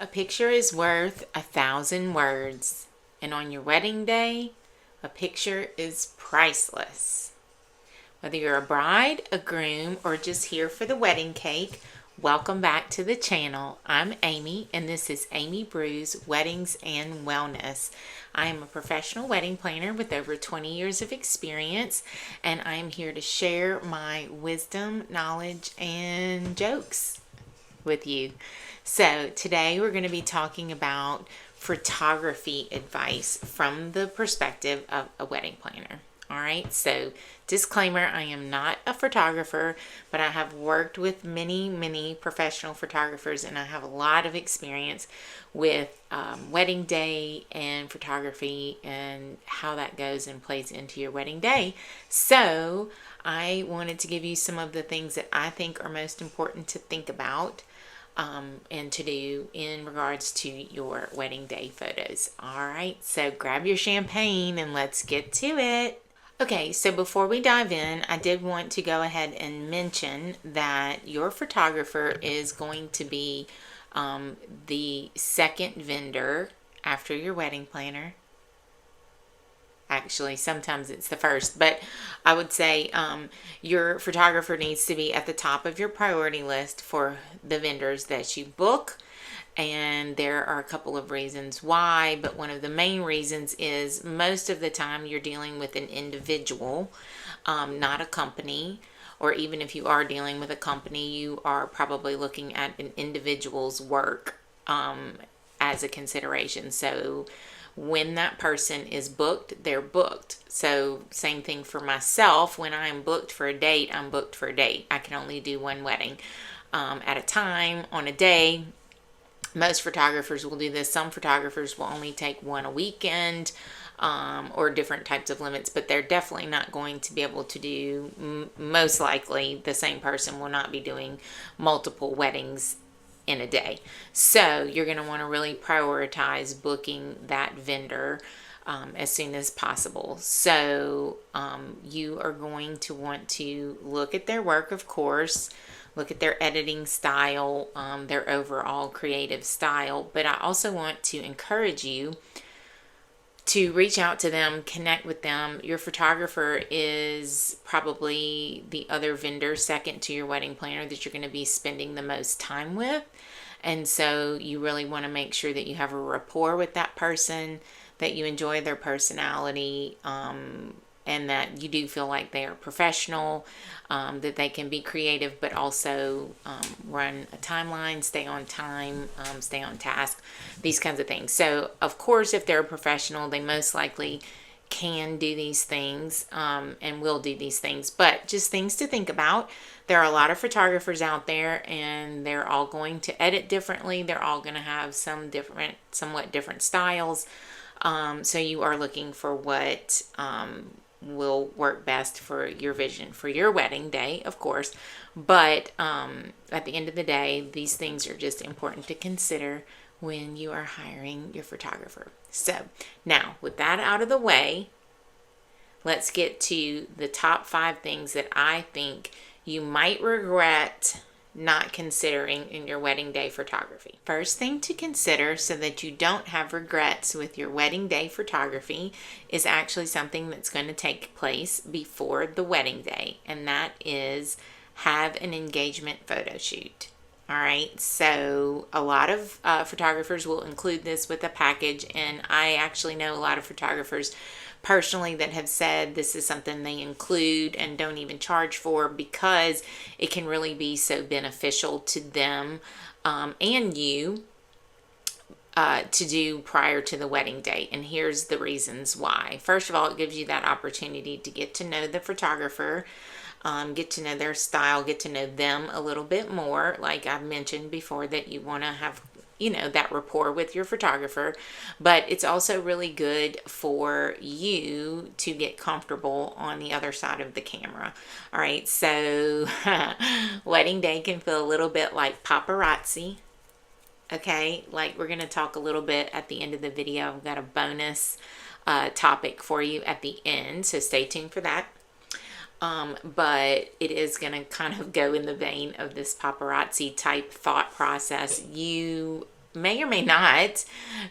A picture is worth 1,000 words, and on your wedding day, a picture is priceless. Whether you're a bride, a groom, or just here for the wedding cake, welcome back to the channel. I'm Amy, and this is Amy Brews Weddings and Wellness. I am a professional wedding planner with over 20 years of experience, and I am here to share my wisdom, knowledge, and jokes with you. So today we're going to be talking about photography advice from the perspective of a wedding planner. All right, so disclaimer, I am not a photographer, but I have worked with many professional photographers, and I have a lot of experience with wedding day and photography and how that goes and plays into your wedding day. So I wanted to give you some of the things that I think are most important to think about and to do in regards to your wedding day photos. All right, so grab your champagne and let's get to it. Okay, so before we dive in, I did want to go ahead and mention that your photographer is going to be the second vendor after your wedding planner. Actually, sometimes it's the first, but I would say your photographer needs to be at the top of your priority list for the vendors that you book. And there are a couple of reasons why, but one of the main reasons is most of the time you're dealing with an individual, not a company. Or even if you are dealing with a company, you are probably looking at an individual's work as a consideration. So when that person is booked, they're booked. So same thing for myself. When I'm booked for a date, I'm booked for a date. I can only do one wedding at a time on a day. Most photographers will do this. Some photographers will only take one a weekend or different types of limits, but they're definitely not going to be able to do, most likely the same person will not be doing multiple weddings in a day. So you're going to want to really prioritize booking that vendor as soon as possible. So you are going to want to look at their work, of course, look at their editing style, their overall creative style, but I also want to encourage you to reach out to them, connect with them. Your photographer is probably the other vendor second to your wedding planner that you're going to be spending the most time with. And so you really want to make sure that you have a rapport with that person, that you enjoy their personality, and that you do feel like they are professional, that they can be creative, but also run a timeline, stay on time, stay on task, these kinds of things. So, of course, if they're a professional, they most likely can do these things and will do these things. But just things to think about. There are a lot of photographers out there, and they're all going to edit differently. They're all going to have somewhat different styles. So you are looking for what will work best for your vision for your wedding day, of course. But at the end of the day, these things are just important to consider when you are hiring your photographer. So now, with that out of the way, let's get to the top 5 things that I think you might regret not considering in your wedding day photography. First thing to consider so that you don't have regrets with your wedding day photography is actually something that's going to take place before the wedding day, and that is have an engagement photo shoot. All right, so a lot of photographers will include this with a package, and I actually know a lot of photographers personally that have said this is something they include and don't even charge for because it can really be so beneficial to them and you to do prior to the wedding day. And here's the reasons why. First of all, it gives you that opportunity to get to know the photographer, get to know their style, get to know them a little bit more. Like I've mentioned before, that you want to have that rapport with your photographer, but it's also really good for you to get comfortable on the other side of the camera. All right, so wedding day can feel a little bit like paparazzi. Okay, like we're going to talk a little bit at the end of the video. I've got a bonus topic for you at the end, so stay tuned for that. But it is going to kind of go in the vein of this paparazzi type thought process. You may or may not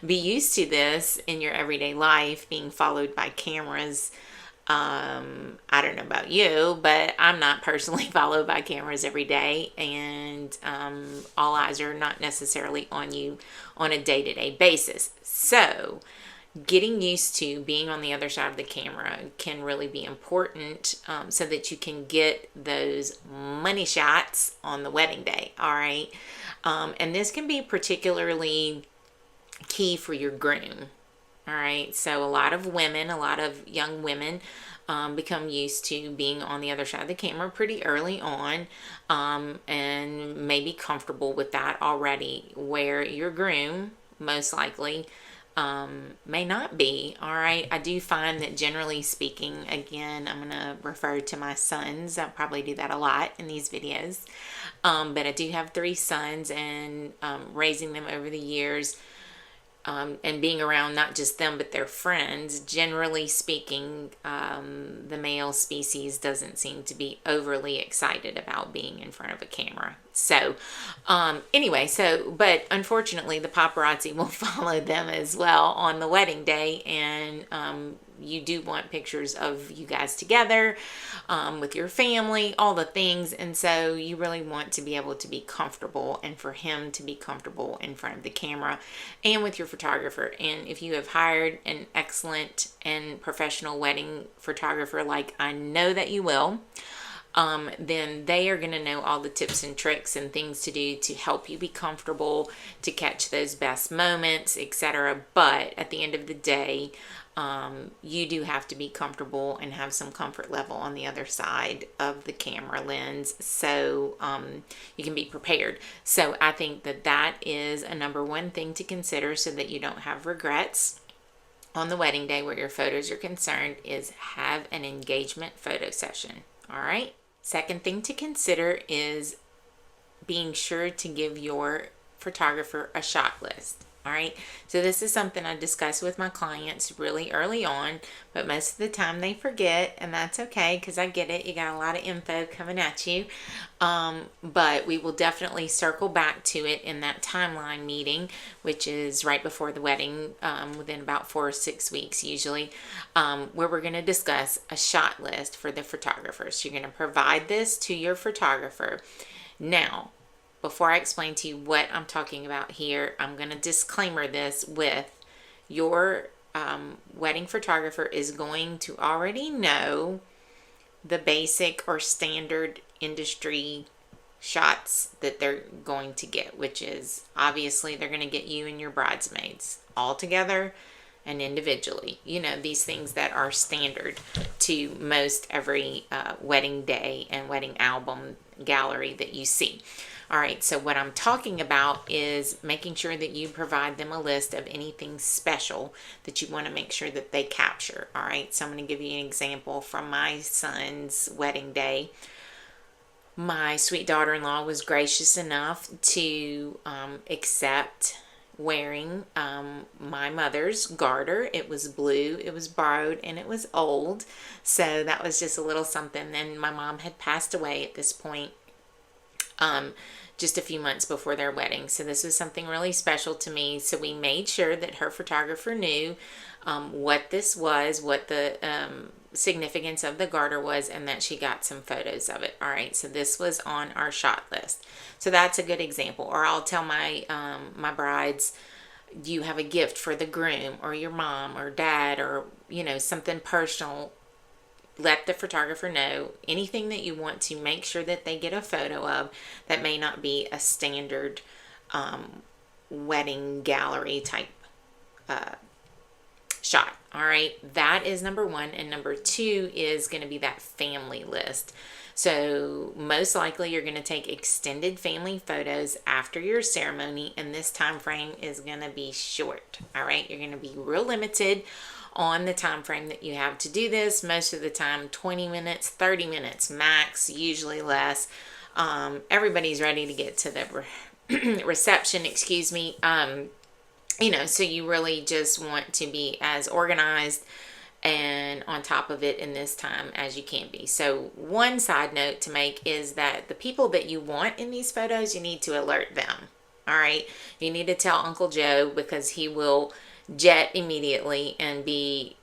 be used to this in your everyday life, being followed by cameras. I don't know about you, but I'm not personally followed by cameras every day, and all eyes are not necessarily on you on a day-to-day basis. So getting used to being on the other side of the camera can really be important, so that you can get those money shots on the wedding day. All right. And this can be particularly key for your groom. All right. So a lot of women, a lot of young women, become used to being on the other side of the camera pretty early on, and may be comfortable with that already, where your groom most likely may not be. All right. I do find that, generally speaking, again, I'm going to refer to my sons. I probably do that a lot in these videos. But I do have 3 sons, and raising them over the years, and being around not just them but their friends, generally speaking, the male species doesn't seem to be overly excited about being in front of a camera. So anyway, but unfortunately the paparazzi will follow them as well on the wedding day, and you do want pictures of you guys together, with your family, all the things. And so you really want to be able to be comfortable, and for him to be comfortable in front of the camera and with your photographer. And if you have hired an excellent and professional wedding photographer, like I know that you will, then they are going to know all the tips and tricks and things to do to help you be comfortable, to catch those best moments, etc. But at the end of the day, you do have to be comfortable and have some comfort level on the other side of the camera lens, so you can be prepared. So I think that that is a number one thing to consider, so that you don't have regrets on the wedding day where your photos are concerned, is have an engagement photo session. All right. Second thing to consider is being sure to give your photographer a shot list. All right. So this is something I discuss with my clients really early on, but most of the time they forget, and that's okay, because I get it. You got a lot of info coming at you. But we will definitely circle back to it in that timeline meeting, which is right before the wedding, within about 4 or 6 weeks usually, where we're going to discuss a shot list for the photographer. So you're going to provide this to your photographer. Now, before I explain to you what I'm talking about here, I'm going to disclaimer this with your wedding photographer is going to already know the basic or standard industry shots that they're going to get, which is obviously they're going to get you and your bridesmaids all together and individually. You know, these things that are standard to most every wedding day and wedding album gallery that you see. All right, so what I'm talking about is making sure that you provide them a list of anything special that you want to make sure that they capture. All right, so I'm going to give you an example from my son's wedding day. My sweet daughter-in-law was gracious enough to accept wearing my mother's garter. It was blue, it was borrowed, and it was old. So that was just a little something. And my mom had passed away at this point, just a few months before their wedding. So this was something really special to me. So we made sure that her photographer knew what this was, what the significance of the garter was, and that she got some photos of it. All right, so this was on our shot list. So that's a good example. Or I'll tell my my brides, you have a gift for the groom or your mom or dad, or you know, something personal. Let the photographer know anything that you want to make sure that they get a photo of that may not be a standard wedding gallery type shot. All right, that is number one. And number two is going to be that family list. So most likely you're going to take extended family photos after your ceremony, and this time frame is going to be short. All right, you're going to be real limited on the time frame that you have to do this. Most of the time 20 minutes, 30 minutes max, usually less. Everybody's ready to get to the reception, excuse me. You know, so you really just want to be as organized and on top of it in this time as you can be. So one side note to make is that the people that you want in these photos, you need to alert them. All right. You need to tell Uncle Joe, because he will jet immediately and be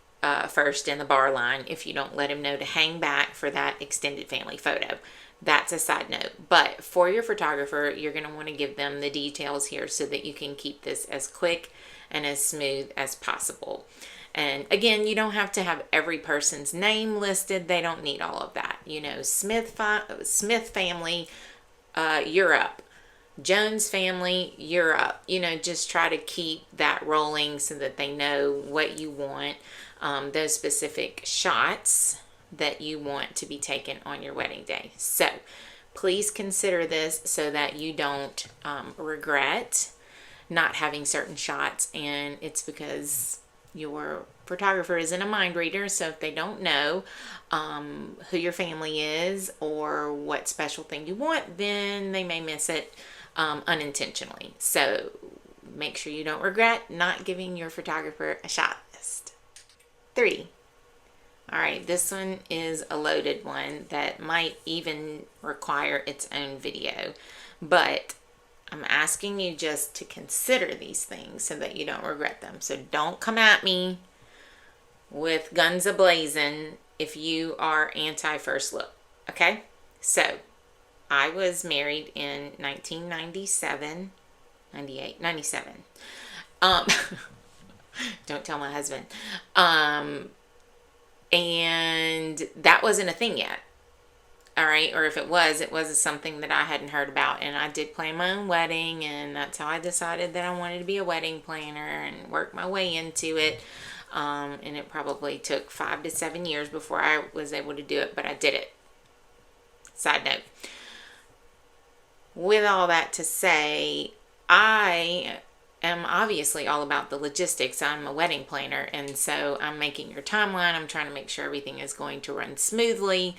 first in the bar line if you don't let him know to hang back for that extended family photo. That's a side note. But for your photographer, you're going to want to give them the details here so that you can keep this as quick and as smooth as possible. And again, you don't have to have every person's name listed. They don't need all of that. You know, Smith family, you're up. Jones family, you're up. You know, just try to keep that rolling so that they know what you want, those specific shots that you want to be taken on your wedding day. So please consider this so that you don't regret not having certain shots. And it's because your photographer isn't a mind reader, so if they don't know who your family is or what special thing you want, then they may miss it unintentionally. So make sure you don't regret not giving your photographer a shot list. 3. All right, this one is a loaded one that might even require its own video, but I'm asking you just to consider these things so that you don't regret them. So don't come at me with guns a-blazing if you are anti-first look, okay? So I was married in 1997, 98, 97. Don't tell my husband. And that wasn't a thing yet. All right. Or if it was something that I hadn't heard about. And I did plan my own wedding, and that's how I decided that I wanted to be a wedding planner and work my way into it. And it probably took 5 to 7 years before I was able to do it, but I did it. Side note. With all that to say, I am obviously all about the logistics. I'm a wedding planner, and so I'm making your timeline. I'm trying to make sure everything is going to run smoothly.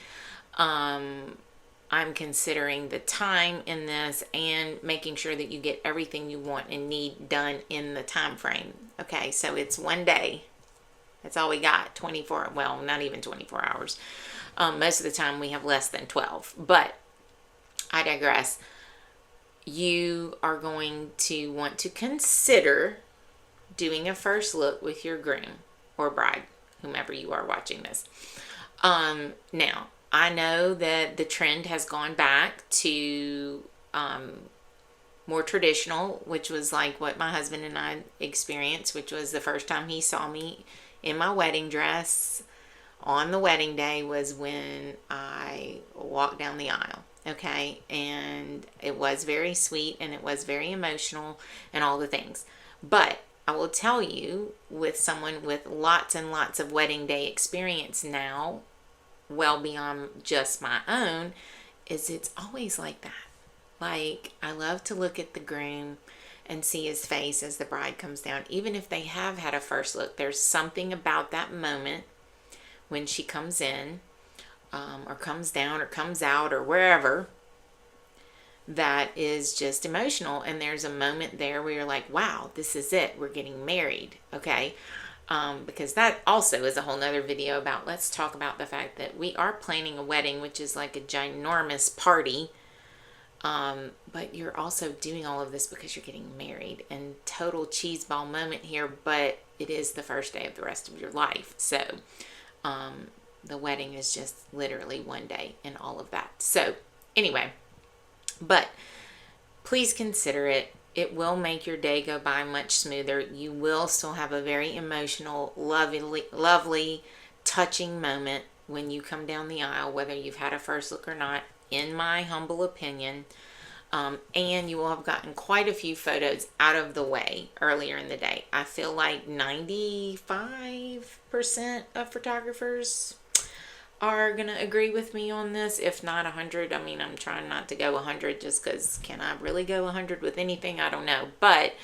I'm considering the time in this and making sure that you get everything you want and need done in the time frame. Okay, so it's one day. That's all we got. 24, well, not even 24 hours. Most of the time we have less than 12, but I digress. You are going to want to consider doing a first look with your groom or bride, whomever you are watching this. Now, I know that the trend has gone back to more traditional, which was like what my husband and I experienced, which was the first time he saw me in my wedding dress on the wedding day was when I walked down the aisle. Okay, and it was very sweet and it was very emotional and all the things. But I will tell you, with someone with lots and lots of wedding day experience now, well beyond just my own, is it's always like that. Like, I love to look at the groom and see his face as the bride comes down. Even if they have had a first look, there's something about that moment when she comes in, or comes down or comes out or wherever, that is just emotional. And there's a moment there where you're like, wow, this is it. We're getting married. Okay. Because that also is a whole nother video about, let's talk about the fact that we are planning a wedding, which is like a ginormous party. But you're also doing all of this because you're getting married, and total cheeseball moment here, but it is the first day of the rest of your life. So, the wedding is just literally one day and all of that. So anyway, but please consider it. It will make your day go by much smoother. You will still have a very emotional, lovely, touching moment when you come down the aisle, whether you've had a first look or not, in my humble opinion. And you will have gotten quite a few photos out of the way earlier in the day. I feel like 95% of photographers are going to agree with me on this, if not 100. I mean, I'm trying not to go 100 just because, can I really go 100 with anything? I don't know. But,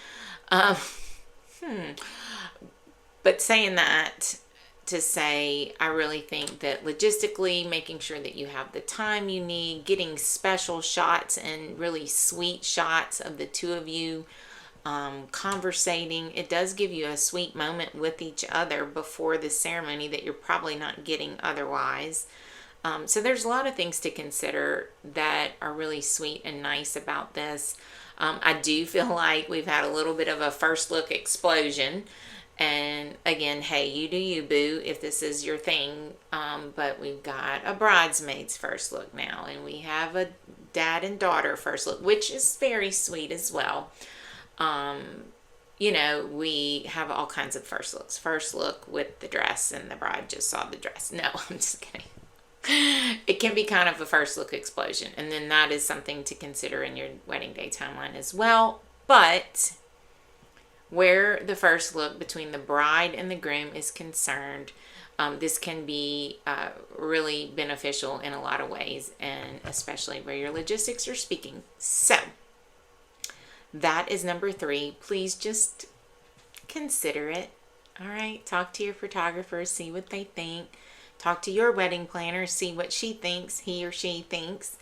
but saying that to say, I really think that logistically, making sure that you have the time you need, getting special shots and really sweet shots of the two of you conversating, it does give you a sweet moment with each other before the ceremony that you're probably not getting otherwise. So there's a lot of things to consider that are really sweet and nice about this. I do feel like we've had a little bit of a first look explosion. And again, hey, you do you, boo, if this is your thing. But we've got a bridesmaid's first look now, and we have a dad and daughter first look, which is very sweet as well. You know, we have all kinds of first looks. First look with the dress, and the bride just saw the dress. No, I'm just kidding. It can be kind of a first look explosion, and then that is something to consider in your wedding day timeline as well. But where the first look between the bride and the groom is concerned, this can be really beneficial in a lot of ways, and especially where your logistics are speaking. So that is number 3. Please just consider it. All right, talk to your photographer, see what they think. Talk to your wedding planner, see what she thinks, he or she thinks,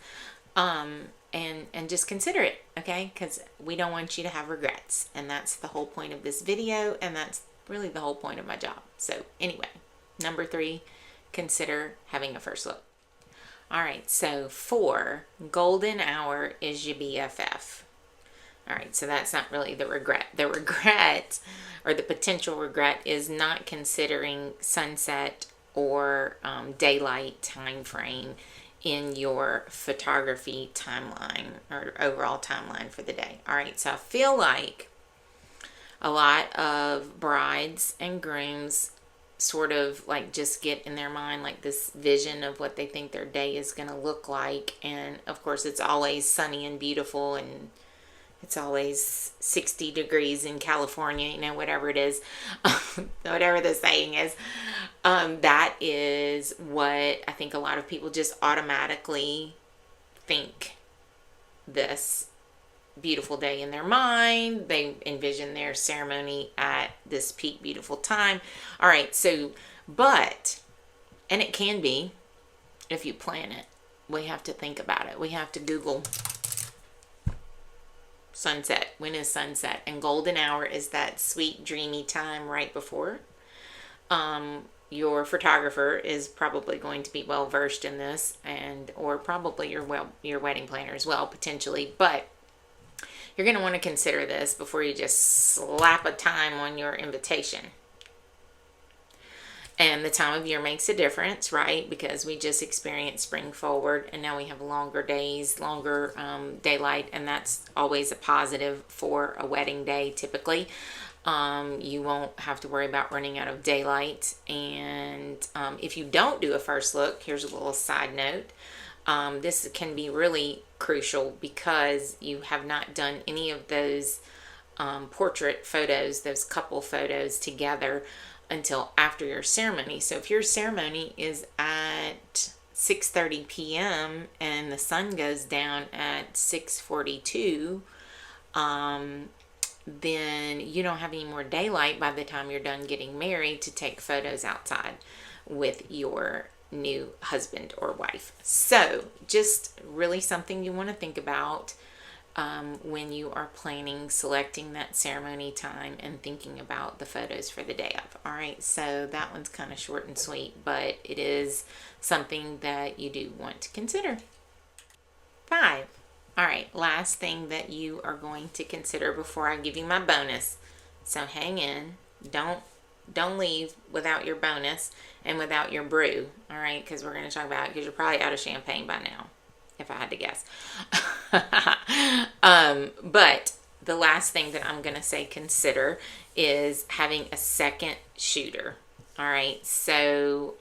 and just consider it, okay? Because we don't want you to have regrets, and that's the whole point of this video, and that's really the whole point of my job. So anyway, number 3, consider having a first look. All right, so 4, golden hour is your BFF. All right, so that's not really the regret. The regret, or the potential regret, is not considering sunset or daylight time frame in your photography timeline or overall timeline for the day. All right, so I feel like a lot of brides and grooms sort of like just get in their mind like this vision of what they think their day is going to look like, and of course it's always sunny and beautiful, and it's always 60 degrees in California, you know, whatever it is, whatever the saying is. That is what I think a lot of people just automatically think this beautiful day in their mind. They envision their ceremony at this peak beautiful time. All right, so, but, and it can be, if you plan it, we have to think about it. We have to Google sunset. When is sunset? And golden hour is that sweet, dreamy time right before. Your photographer is probably going to be well versed in this, and or probably your wedding planner as well, potentially. But you're going to want to consider this before you just slap a time on your invitation. And the time of year makes a difference, right? Because we just experienced spring forward, and now we have longer days, longer daylight, and that's always a positive for a wedding day typically. You won't have to worry about running out of daylight. And if you don't do a first look, here's a little side note. This can be really crucial because you have not done any of those portrait photos, those couple photos together until after your ceremony. So if your ceremony is at 6:30 p.m. and the sun goes down at 6:42, then you don't have any more daylight by the time you're done getting married to take photos outside with your new husband or wife. So just really something you want to think about when you are planning, selecting that ceremony time and thinking about the photos for the day of. All right, so that one's kind of short and sweet, but it is something that you do want to consider. 5. All right, last thing that you are going to consider before I give you my bonus. So hang in. Don't leave without your bonus and without your brew. All right, because we're going to talk about it, because you're probably out of champagne by now, if I had to guess. But the last thing that I'm going to say consider is having a second shooter. All right, so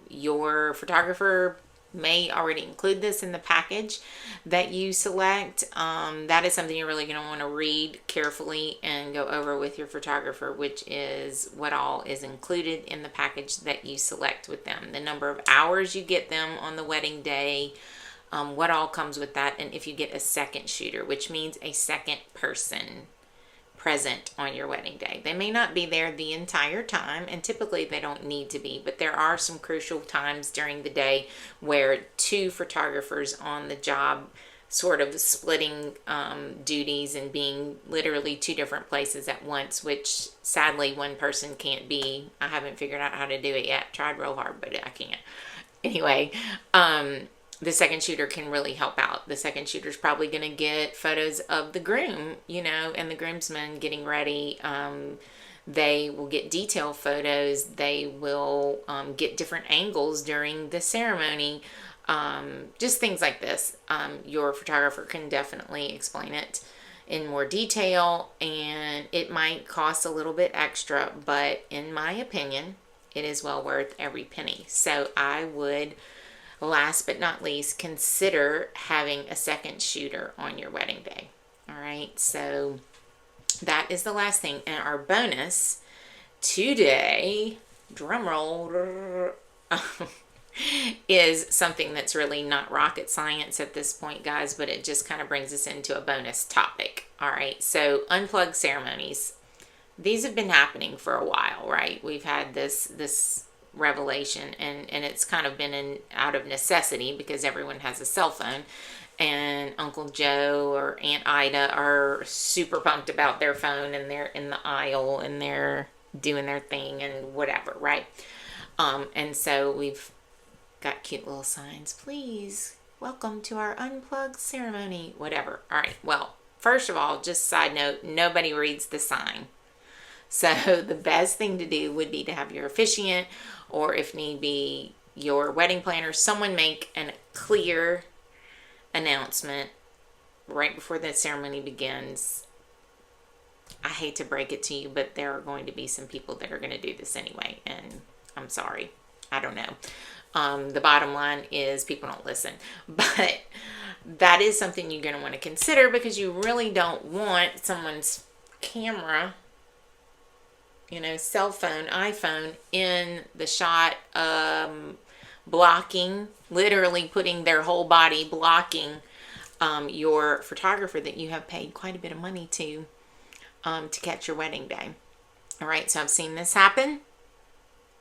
your photographer may already include this in the package that you select. That is something you're really going to want to read carefully and go over with your photographer, which is what all is included in the package that you select with them. The number of hours you get them on the wedding day, what all comes with that, and if you get a second shooter, which means a second person present on your wedding day. They may not be there the entire time, and typically they don't need to be, but there are some crucial times during the day where 2 photographers on the job sort of splitting duties and being literally 2 different places at once, which sadly one person can't be. I haven't figured out how to do it yet. Tried real hard, but I can't. Anyway, the second shooter can really help out. The second shooter's probably going to get photos of the groom, and the groomsmen getting ready. They will get detail photos. They will get different angles during the ceremony. Just things like this. Your photographer can definitely explain it in more detail, and it might cost a little bit extra, but in my opinion, it is well worth every penny. So I would, last but not least, consider having a second shooter on your wedding day. All right, so that is the last thing. And our bonus today, drum roll, is something that's really not rocket science at this point, guys, but it just kind of brings us into a bonus topic. All right, so unplugged ceremonies. These have been happening for a while, right? We've had this revelation, and it's kind of been out of necessity because everyone has a cell phone, and Uncle Joe or Aunt Ida are super pumped about their phone, and they're in the aisle and they're doing their thing and whatever, right? And so we've got cute little signs. Please, welcome to our unplugged ceremony, whatever. All right, well, first of all, just side note, nobody reads the sign. So the best thing to do would be to have your officiant, or if need be, your wedding planner, someone make a clear announcement right before the ceremony begins. I hate to break it to you, but there are going to be some people that are going to do this anyway, and I'm sorry. I don't know. The bottom line is people don't listen, but that is something you're going to want to consider, because you really don't want someone's camera, cell phone, iPhone in the shot, blocking, literally putting their whole body blocking your photographer that you have paid quite a bit of money to catch your wedding day. All right, so I've seen this happen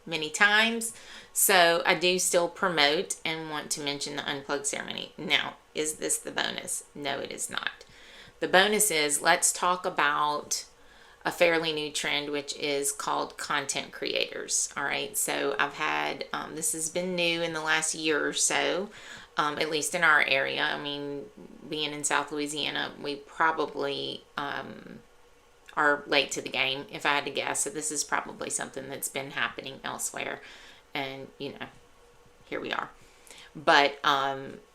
many times. So I do still promote and want to mention the unplugged ceremony. Now, is this the bonus? No, it is not. The bonus is, let's talk about a fairly new trend, which is called content creators. All right, so I've had, this has been new in the last year or so, at least in our area. I mean, being in South Louisiana, we probably are late to the game, if I had to guess. So this is probably something that's been happening elsewhere. And, here we are. But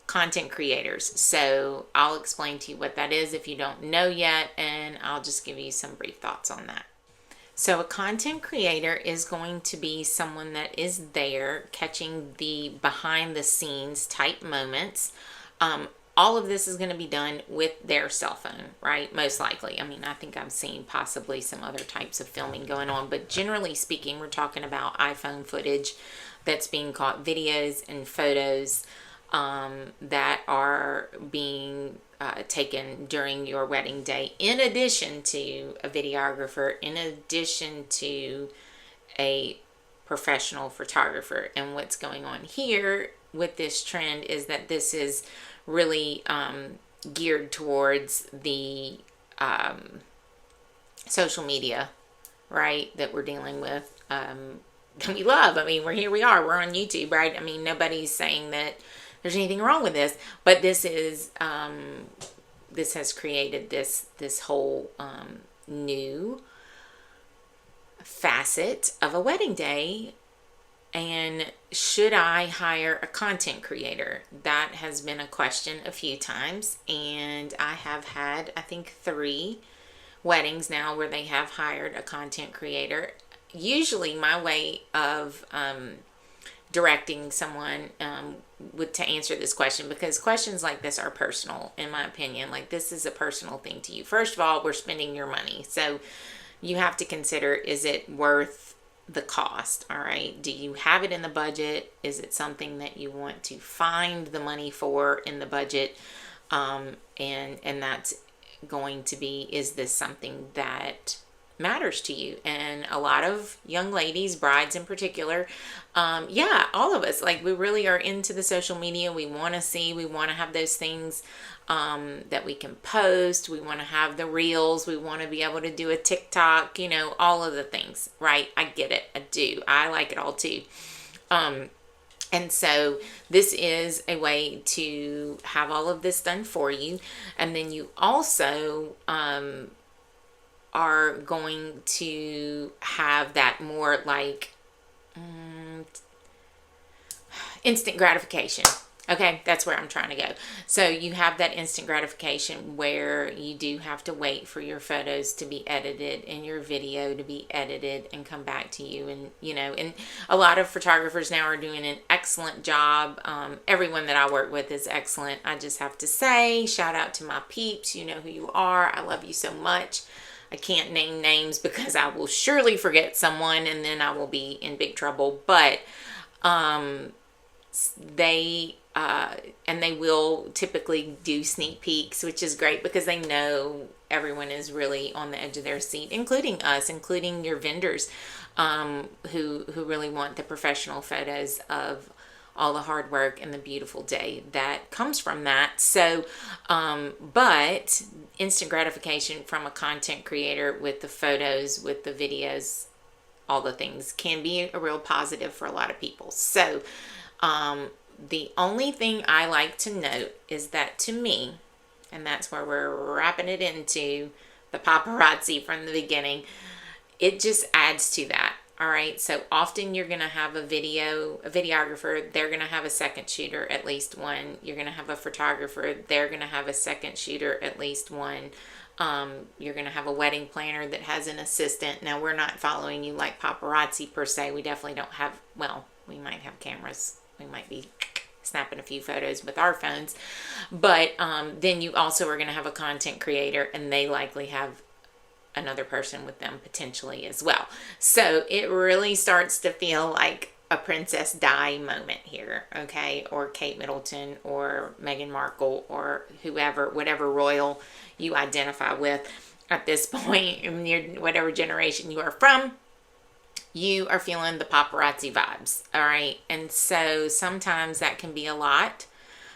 content creators. So I'll explain to you what that is if you don't know yet, and I'll just give you some brief thoughts on that. So a content creator is going to be someone that is there catching the behind the scenes type moments. All of this is going to be done with their cell phone, right? Most likely. I mean, I think I've seen possibly some other types of filming going on, but generally speaking, we're talking about iPhone footage that's being caught, videos and photos that are being taken during your wedding day, in addition to a videographer, in addition to a professional photographer. And what's going on here with this trend is that this is really geared towards the social media, right, that we're dealing with, that we love. I mean, we are, we're on YouTube, right? I mean, nobody's saying that there's anything wrong with this, but this is, this has created this whole new facet of a wedding day. And should I hire a content creator? That has been a question a few times, and I have had, I think, 3 weddings now where they have hired a content creator. Usually my way of directing someone to answer this question, because questions like this are personal, in my opinion. Like, this is a personal thing to you. First of all, we're spending your money, so you have to consider, is it worth the cost? All right, do you have it in the budget? Is it something that you want to find the money for in the budget? And that's going to be, is this something that matters to you? And a lot of young ladies, brides in particular, all of us, like, we really are into the social media. We want to have those things that we can post. We want to have the reels. We want to be able to do a TikTok, all of the things, right? I get it. I do. I like it all too. And so this is a way to have all of this done for you. And then you also are going to have that more like instant gratification. Okay, that's where I'm trying to go. So you have that instant gratification where you do have to wait for your photos to be edited and your video to be edited and come back to you. And, you know, and a lot of photographers now are doing an excellent job. Everyone that I work with is excellent. I just have to say, shout out to my peeps. You know who you are. I love you so much. I can't name names because I will surely forget someone and then I will be in big trouble. But they will typically do sneak peeks, which is great because they know everyone is really on the edge of their seat, including us, including your vendors, who really want the professional photos of all the hard work and the beautiful day that comes from that. So, but instant gratification from a content creator with the photos, with the videos, all the things can be a real positive for a lot of people. So, the only thing I like to note is that to me, and that's where we're wrapping it into the paparazzi from the beginning, it just adds to that. All right. So often you're going to have a videographer, they're going to have a second shooter, at least one. You're going to have a photographer, they're going to have a second shooter, at least one. You're going to have a wedding planner that has an assistant. Now, we're not following you like paparazzi per se. We definitely don't have, well, we might have cameras. We might be snapping a few photos with our phones. But then you also are going to have a content creator, and they likely have another person with them potentially as well. So it really starts to feel like a Princess Di moment here, okay? Or Kate Middleton or Meghan Markle or whoever, whatever royal you identify with at this point in your whatever generation you are from. You are feeling the paparazzi vibes, all right? And so sometimes that can be a lot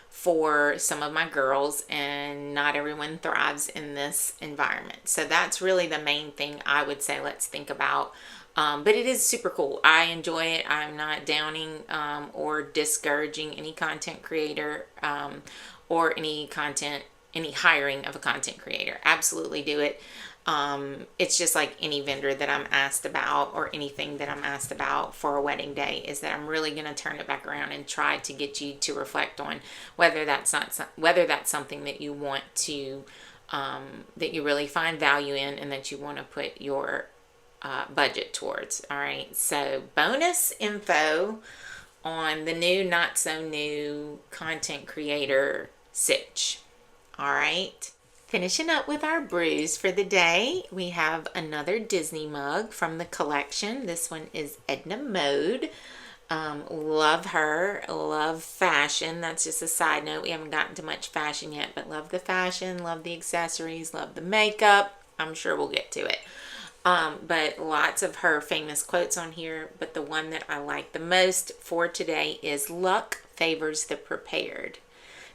for some of my girls, and not everyone thrives in this environment. So that's really the main thing I would say let's think about. But it is super cool. I enjoy it. I'm not downing or discouraging any content creator or any hiring of a content creator. Absolutely do it. It's just like any vendor that I'm asked about, or anything that I'm asked about for a wedding day, is that I'm really going to turn it back around and try to get you to reflect on whether that's something that you want to, that you really find value in, and that you want to put your budget towards. All right. So bonus info on the new, not so new content creator sitch. All right. Finishing up with our brews for the day, we have another Disney mug from the collection. This one is Edna Mode. Love her, love fashion. That's just a side note. We haven't gotten to much fashion yet, but love the fashion, love the accessories, love the makeup. I'm sure we'll get to it. But lots of her famous quotes on here. But the one that I like the most for today is "Luck favors the prepared."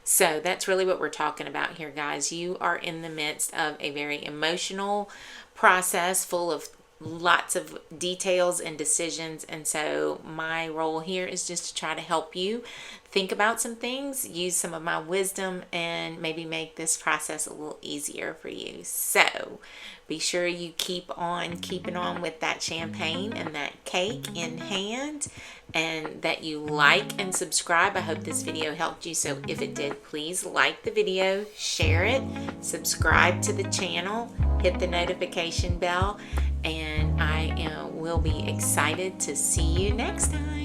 So that's really what we're talking about here, guys. You are in the midst of a very emotional process full of lots of details and decisions. And so my role here is just to try to help you think about some things, use some of my wisdom, and maybe make this process a little easier for you. So be sure you keep on keeping on with that champagne and that cake in hand, and that you like and subscribe. I hope this video helped you. So if it did, please like the video, share it, subscribe to the channel, hit the notification bell, and I will be excited to see you next time.